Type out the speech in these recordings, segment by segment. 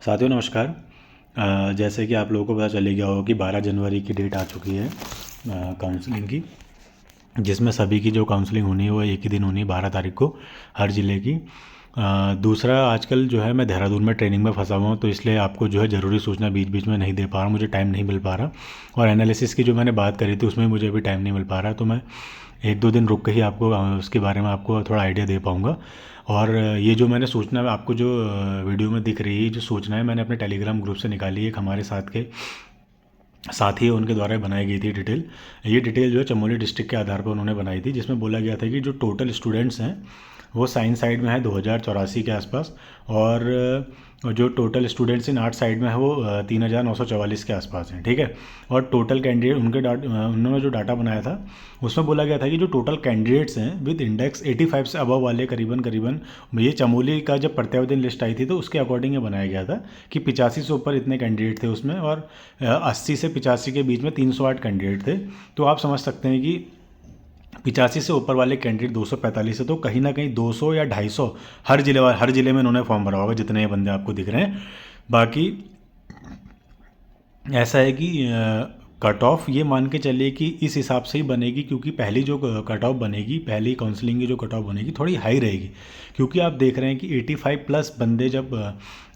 साथियों नमस्कार। जैसे कि आप लोगों को पता चले गया होगा कि 12 जनवरी की डेट आ चुकी है काउंसलिंग की, जिसमें सभी की जो काउंसलिंग होनी है वो एक ही दिन होनी है, 12 तारीख को, हर ज़िले की। दूसरा, आजकल जो है मैं देहरादून में ट्रेनिंग में फंसा हुआ हूँ, तो इसलिए आपको जो है ज़रूरी सूचना बीच बीच में नहीं दे पा रहा हूँ, मुझे टाइम नहीं मिल पा रहा। और एनालिसिस की जो मैंने बात करी थी उसमें मुझे अभी टाइम नहीं मिल पा रहा, तो मैं एक दो दिन रुक के ही आपको उसके बारे में आपको थोड़ा आइडिया दे पाऊँगा। और ये जो मैंने सूचना आपको जो वीडियो में दिख रही है, जो सूचना है मैंने अपने टेलीग्राम ग्रुप से निकाली है, एक हमारे साथ के साथी है उनके द्वारा बनाई गई थी डिटेल। ये डिटेल जो है चमोली डिस्ट्रिक्ट के आधार पर उन्होंने बनाई थी, जिसमें बोला गया था कि जो टोटल स्टूडेंट्स हैं वो साइंस साइड में है 2084 के आसपास, और जो total students in art side में है वो 3944 के आसपास हैं। ठीक है। और टोटल कैंडिडेट उन्होंने जो डाटा बनाया था उसमें बोला गया था कि जो टोटल कैंडिडेट्स हैं विद इंडेक्स 85 से अबव वाले करीबन करीबन, ये चमोली का जब प्रत्यावेदन लिस्ट आई थी तो उसके अकॉर्डिंग ये बनाया गया था कि 85 से ऊपर इतने कैंडिडेट थे उसमें, और 80 से 85 के बीच में 308 कैंडिडेट थे। तो आप समझ सकते हैं कि 85 से ऊपर वाले कैंडिडेट 245 है, तो कहीं ना कहीं 200 या 250 हर जिले में इन्होंने फॉर्म भरा होगा, जितने ये बंदे आपको दिख रहे हैं। बाकी ऐसा है कि कट ऑफ ये मान के चलिए कि इस हिसाब से ही बनेगी, क्योंकि पहली जो कट ऑफ बनेगी, पहली काउंसलिंग की जो कट ऑफ बनेगी थोड़ी हाई रहेगी, क्योंकि आप देख रहे हैं कि 85 प्लस बंदे जब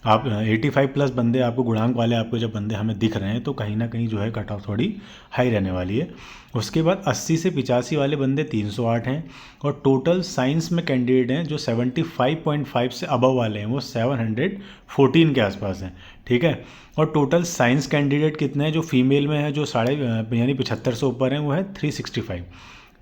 आप 85 प्लस बंदे आपको गुणांक वाले आपको जब बंदे हमें दिख रहे हैं, तो कहीं ना कहीं जो है कट ऑफ थोड़ी हाई रहने वाली है। उसके बाद 80 से 85 वाले बंदे 308 हैं, और टोटल साइंस में कैंडिडेट हैं जो 75.5 से अबव वाले हैं वो 714 के आसपास हैं। ठीक है। और टोटल साइंस कैंडिडेट कितने हैं जो फीमेल में है, जो यानी 75 से ऊपर हैं, वो है 365।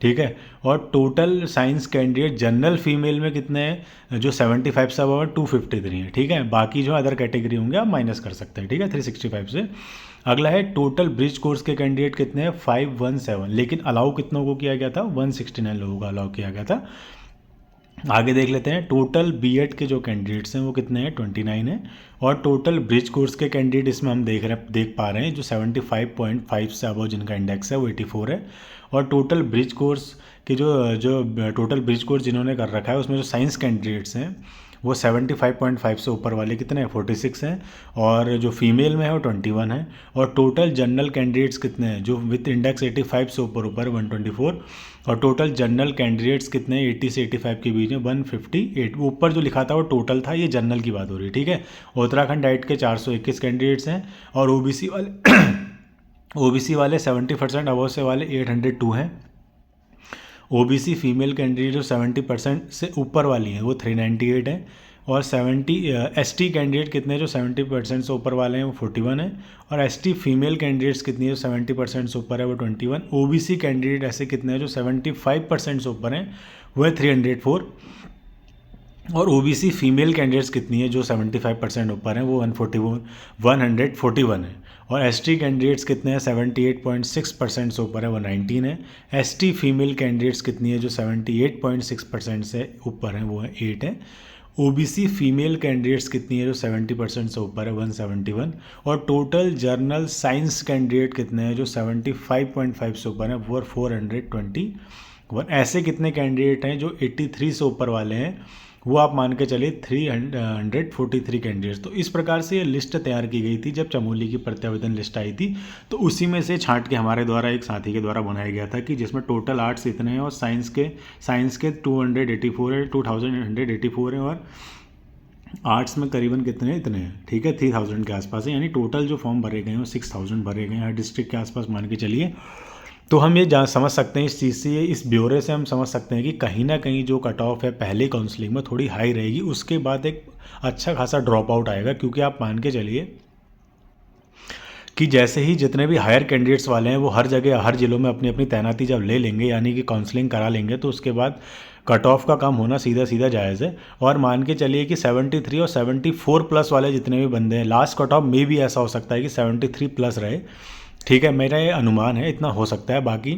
ठीक है। और total science candidate general female में कितने हैं, जो 75 से अबव 253 है। ठीक है। बाकी जो अदर कैटेगरी होंगे आप माइनस कर सकते हैं। ठीक है, 365 से। अगला है टोटल ब्रिज कोर्स के कैंडिडेट कितने हैं, 517, लेकिन अलाउ कितनों को किया गया था, 169 लोगों को अलाउ किया गया था। आगे देख लेते हैं टोटल बीएड के जो कैंडिडेट्स हैं वो कितने हैं, 29 हैं। और टोटल ब्रिज कोर्स के कैंडिडेट इसमें हम देख पा रहे हैं जो 75.5 से अबव जिनका इंडेक्स है वो 84 है। और टोटल ब्रिज कोर्स के जो जो टोटल ब्रिज कोर्स जिन्होंने कर रखा है उसमें जो साइंस कैंडिडेट्स हैं वो 75.5 से ऊपर वाले कितने हैं, 46 हैं। और जो फीमेल में है वो 21 है। और टोटल जनरल कैंडिडेट्स कितने हैं, जो विथ इंडेक्स 85 से ऊपर 124। और टोटल जनरल कैंडिडेट्स कितने हैं, 80 से 85 के बीच में 158। ऊपर जो लिखा था वो टोटल था, ये जनरल की बात हो रही है। ठीक है। उत्तराखंड डाइट के 421 कैंडिडेट्स हैं, और ओबीसी वाले ओबीसी वाले 70% अबव से वाले 802 हैं। ओबीसी फीमेल कैंडिडेट जो 70% से ऊपर वाली हैं वो 398 है। और 70 एसटी कैंडिडेट कितने हैं जो 70% से ऊपर वाले हैं वो 41 है। और एसटी फीमेल कैंडिडेट्स कितनी है जो 70% से ऊपर है वो 21। ओबीसी कैंडिडेट ऐसे कितने हैं जो 75% से ऊपर हैं वो है 304। और ओबीसी फीमेल कैंडिडेट्स कितनी है जो 75% ऊपर हैं वो 141 है। और एसटी कैंडिडेट्स कितने हैं, 78.6% से ऊपर है वो 19 है। एसटी फीमेल कैंडिडेट्स कितनी है जो 78.6% से ऊपर हैं वो है 8 है। ओबीसी फीमेल कैंडिडेट्स कितनी है जो 70% से ऊपर है 171। और टोटल जर्नल साइंस कैंडिडेट कितने हैं जो 75.5 से ऊपर हैं वो है 421। ऐसे कितने कैंडिडेट हैं जो 83 से ऊपर वाले हैं, वो आप मान के चलिए 343 कैंडिडेट्स। तो इस प्रकार से ये लिस्ट तैयार की गई थी जब चमोली की प्रत्यावेदन लिस्ट आई थी, तो उसी में से छांट के हमारे द्वारा एक साथी के द्वारा बनाया गया था कि जिसमें टोटल आर्ट्स इतने हैं और साइंस के 284 है, 2184 है। और आर्ट्स में करीबन कितने इतने हैं, ठीक है, 3000 के आसपास है। यानी टोटल जो फॉर्म भरे गए हैं वो 6000 भरे गए हैं हर डिस्ट्रिक्ट के आसपास मान के चलिए। तो हम ये समझ सकते हैं इस चीज़ से, इस ब्यौरे से हम समझ सकते हैं कि कहीं ना कहीं जो कट ऑफ है पहले काउंसलिंग में थोड़ी हाई रहेगी, उसके बाद एक अच्छा खासा ड्रॉप आउट आएगा। क्योंकि आप मान के चलिए कि जैसे ही जितने भी हायर कैंडिडेट्स वाले हैं वो हर जगह हर जिलों में अपनी अपनी तैनाती जब ले लेंगे, यानी कि काउंसलिंग करा लेंगे, तो उसके बाद कट ऑफ का काम होना सीधा सीधा जायज़ है। और मान के चलिए कि 73 और 74 प्लस वाले जितने भी बंदे हैं, लास्ट कट ऑफ में भी ऐसा हो सकता है कि 73 प्लस रहे। ठीक है, मेरा ये अनुमान है, इतना हो सकता है। बाकी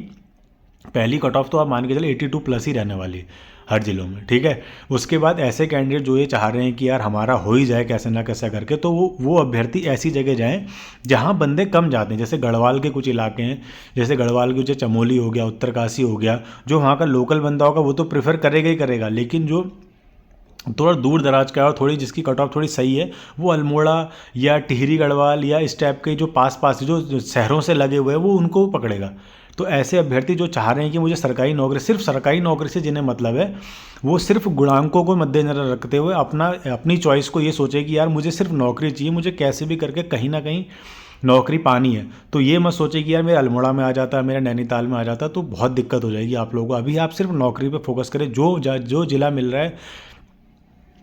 पहली कट ऑफ तो आप मान के चलिए 82 प्लस ही रहने वाली है हर जिलों में। ठीक है। उसके बाद ऐसे कैंडिडेट जो ये चाह रहे हैं कि यार हमारा हो ही जाए कैसे ना कैसे करके, तो वो अभ्यर्थी ऐसी जगह जाएं जहां बंदे कम जाते हैं। जैसे गढ़वाल के कुछ इलाके हैं, जैसे गढ़वाल के जो चमोली हो गया, उत्तरकाशी हो गया, जो वहाँ का लोकल बंदा होगा वो तो प्रेफर करेगा ही करेगा, लेकिन जो थोड़ा दूर दराज का है और थोड़ी जिसकी कट ऑफ थोड़ी सही है, वो अल्मोड़ा या टिहरी गढ़वाल या इस टाइप के जो पास पास जो शहरों से लगे हुए हैं वो उनको पकड़ेगा। तो ऐसे अभ्यर्थी जो चाह रहे हैं कि मुझे सरकारी नौकरी, सिर्फ सरकारी नौकरी से जिन्हें मतलब है, वो सिर्फ गुणांकों को मद्देनजर रखते हुए अपनी चॉइस को ये सोचे कि यार मुझे सिर्फ नौकरी चाहिए, मुझे कैसे भी करके कहीं ना कहीं नौकरी पानी है। तो ये मत सोचे कि यार मेरा अल्मोड़ा में आ जाता, मेरा नैनीताल में आ जाता, तो बहुत दिक्कत हो जाएगी आप लोगों को। अभी आप सिर्फ नौकरी पे फोकस करें, जो जिला मिल रहा है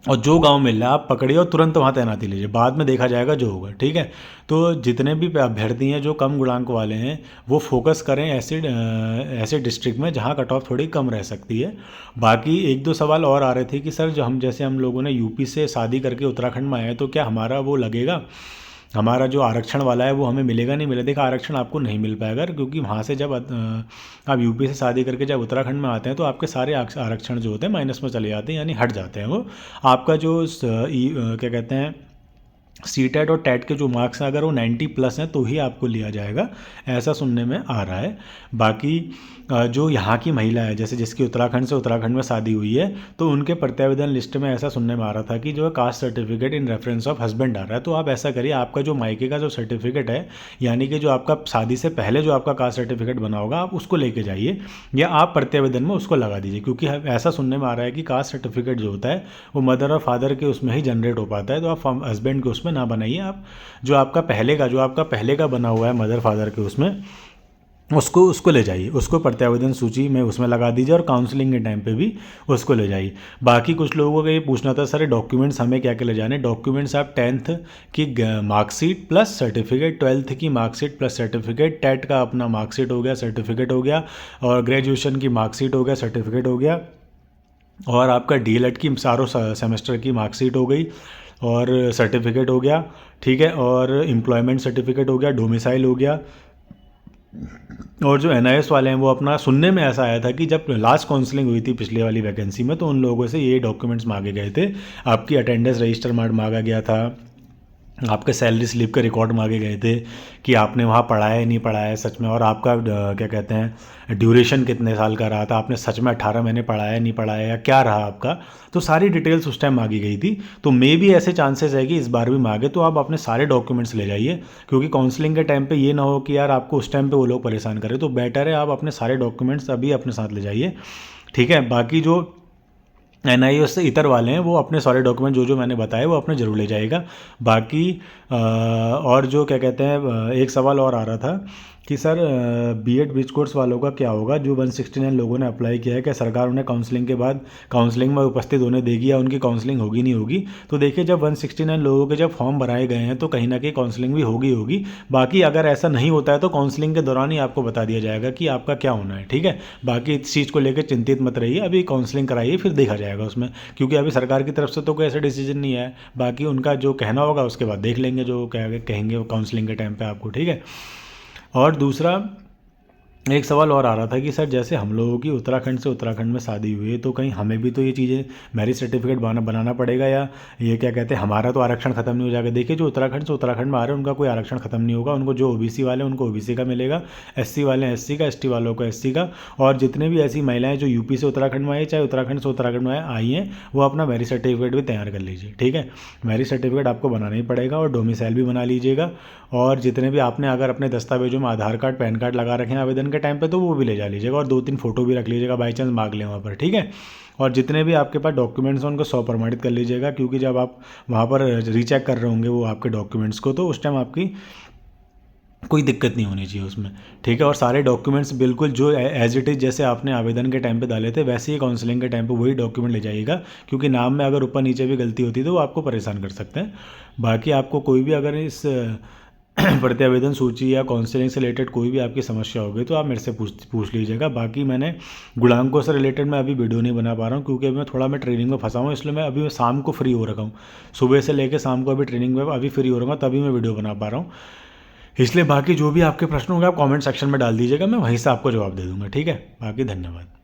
और जो गांव मिल रहा है आप पकड़िए और तुरंत वहाँ तैनाती लीजिए, बाद में देखा जाएगा जो होगा, ठीक है। तो जितने भी अभ्यर्थी हैं जो कम गुणांक वाले हैं वो फोकस करें ऐसे डिस्ट्रिक्ट में जहाँ कट ऑफ थोड़ी कम रह सकती है। बाकी एक दो सवाल और आ रहे थे कि सर जो हम लोगों ने यूपी से शादी करके उत्तराखंड में आए तो क्या हमारा वो लगेगा, हमारा जो आरक्षण वाला है वो हमें मिलेगा नहीं मिलेगा। देखा, आरक्षण आपको नहीं मिल पाएगा, क्योंकि वहाँ से जब आप यूपी से शादी करके जब उत्तराखंड में आते हैं तो आपके सारे आरक्षण जो होते हैं माइनस में चले जाते हैं, यानी हट जाते हैं वो। आपका जो क्या कहते हैं सी टेट और टेट के जो मार्क्स हैं अगर वो 90 प्लस हैं तो ही आपको लिया जाएगा, ऐसा सुनने में आ रहा है। बाकी जो यहाँ की महिला है, जैसे जिसकी उत्तराखंड से उत्तराखंड में शादी हुई है, तो उनके प्रत्यावेदन लिस्ट में ऐसा सुनने में आ रहा था कि जो है caste certificate in reference of husband आ रहा है। तो आप ऐसा करिए, आपका जो मायके का जो सर्टिफिकेट है, यानी कि जो आपका शादी से पहले जो आपका कास्ट सर्टिफिकेट बना होगा, आप उसको लेके जाइए या आप प्रत्यावेदन में उसको लगा दीजिए, क्योंकि ऐसा सुनने में आ रहा है कि कास्ट सर्टिफिकेट जो होता है वो मदर और फादर के उसमें ही जनरेट हो पाता है। तो आप हस्बैंड के उसमें ना बनाइए, आप जो आपका पहले का बना हुआ है मदर फादर के उसमें उसको ले जाइए, उसको प्रत्यावेदन सूची में उसमें लगा दीजिए और काउंसलिंग के टाइम पे भी उसको ले जाइए। बाकी कुछ लोगों को ये पूछना था सर डॉक्यूमेंट्स हमें क्या क्या ले जाने। डॉक्यूमेंट्स आप 10th की मार्कशीट प्लस सर्टिफिकेट, 12th की मार्कशीट प्लस सर्टिफिकेट, टेट का अपना मार्कशीट हो गया, सर्टिफिकेट हो गया, और ग्रेजुएशन की मार्कशीट हो गया, सर्टिफिकेट हो गया, और आपका डीएलएड की सारों सेमेस्टर की मार्कशीट हो गई और सर्टिफिकेट हो गया, ठीक है, और एम्प्लॉयमेंट सर्टिफिकेट हो गया, डोमिसाइल हो गया। और जो एनआईएस वाले हैं वो अपना, सुनने में ऐसा आया था कि जब लास्ट काउंसलिंग हुई थी पिछले वाली वैकेंसी में तो उन लोगों से ये डॉक्यूमेंट्स मांगे गए थे, आपकी अटेंडेंस रजिस्टर मांगा गया था, आपके सैलरी स्लिप के रिकॉर्ड मांगे गए थे कि आपने वहाँ पढ़ाया है नहीं पढ़ाया है सच में, और आपका क्या कहते हैं ड्यूरेशन कितने साल का रहा था, आपने सच में 18 महीने पढ़ाया है नहीं पढ़ाया या क्या रहा आपका। तो सारी डिटेल्स उस टाइम मांगी गई थी। तो मे भी ऐसे चांसेस है कि इस बार भी मांगे, तो आप अपने सारे डॉक्यूमेंट्स ले जाइए, क्योंकि काउंसलिंग के टाइम पे ये ना हो कि यार आपको उस टाइम पे वो लोग परेशान करें। तो बेटर है आप अपने सारे डॉक्यूमेंट्स अभी अपने साथ ले जाइए, ठीक है। बाकी जो एनआईएस से इतर वाले हैं वो अपने सारे डॉक्यूमेंट जो मैंने बताए वो अपने ज़रूर ले जाएगा। बाकी और जो क्या कहते हैं एक सवाल और आ रहा था कि सर बीएड ब्रिज कोर्स वालों का क्या होगा, जो 169 लोगों ने अप्लाई किया है, क्या सरकार उन्हें काउंसलिंग के बाद काउंसलिंग में उपस्थित होने देगी या उनकी काउंसलिंग होगी नहीं होगी। तो देखिए, जब 169 लोगों के जब फॉर्म भराए गए हैं तो कहीं ना कहीं काउंसलिंग भी होगी। बाकी अगर ऐसा नहीं होता है तो काउंसलिंग के दौरान ही आपको बता दिया जाएगा कि आपका क्या होना है, ठीक है। बाकी इस चीज़ को लेकर चिंतित मत रहिए, अभी काउंसलिंग कराइए फिर देखा जाएगा उसमें, क्योंकि अभी सरकार की तरफ से तो कोई ऐसा डिसीजन नहीं है। बाकी उनका जो कहना होगा उसके बाद देख लेंगे जो कहेंगे वो काउंसलिंग के टाइम पे आपको, ठीक है। और दूसरा एक सवाल और आ रहा था कि सर जैसे हम लोगों की उत्तराखंड से उत्तराखंड में शादी हुई है तो कहीं हमें भी तो ये चीज़ें मैरिज सर्टिफिकेट बनाना पड़ेगा, या ये क्या कहते हैं हमारा तो आरक्षण खत्म नहीं हो जाएगा। देखिए, जो उत्तराखंड से उत्तराखंड में आ रहे हैं उनका कोई आरक्षण खत्म नहीं होगा, उनको जो ओबीसी वाले हैं उनको ओबीसी का मिलेगा, एससी वाले हैं एससी का, एसटी वालों को एससी का। और जितने भी ऐसी महिलाएं जो यूपी से उत्तराखंड में आई, चाहे उत्तराखंड से उत्तराखंड में आई हैं, वो अपना मैरिज सर्टिफिकेट भी तैयार कर लीजिए, ठीक है। मैरिज सर्टिफिकेट आपको बनाना ही पड़ेगा और डोमिसाइल भी बना लीजिएगा। और जितने भी आपने अगर अपने दस्तावेजों में आधार कार्ड पैन कार्ड लगा रखे हैं आवेदन के टाइम पे तो वो भी ले जा लीजिएगा, और 2-3 फोटो भी रख लीजिएगा, बाई चांस मांग लें वहाँ पर, ठीक है। और जितने भी आपके पास डॉक्यूमेंट्स हैं उनको 100 प्रमाणित कर लीजिएगा, क्योंकि जब आप वहाँ पर रीचेक कर रहे होंगे वो आपके डॉक्यूमेंट्स को, तो उस टाइम आपकी कोई दिक्कत नहीं होनी चाहिए उसमें, ठीक है। और सारे डॉक्यूमेंट्स बिल्कुल जो एज इट इज़ जैसे आपने आवेदन के टाइम पे डाले थे वैसे ही काउंसलिंग के टाइम पे वही डॉक्यूमेंट ले जाइएगा, क्योंकि नाम में अगर ऊपर नीचे भी गलती होती है तो वो आपको परेशान कर सकते हैं। बाकी आपको कोई भी अगर इस प्रत्यावेदन सूची या काउंसलिंग से रिलेटेड कोई भी आपकी समस्या होगी तो आप मेरे से पूछ लीजिएगा। बाकी मैंने गुणांकों से रिलेटेड मैं अभी वीडियो नहीं बना पा रहा हूँ, क्योंकि अभी मैं थोड़ा ट्रेनिंग में फंसा हूँ, इसलिए मैं शाम को फ्री हो रखा हूँ, सुबह से लेकर शाम को अभी ट्रेनिंग में अभी फ्री हो रहा हूँ, तभी मैं वीडियो बना पा रहा हूँ। इसलिए बाकी जो भी आपके प्रश्न होंगे आप कमेंट सेक्शन में डाल दीजिएगा, मैं वहीं से आपको जवाब दे दूँगा, ठीक है। बाकी धन्यवाद।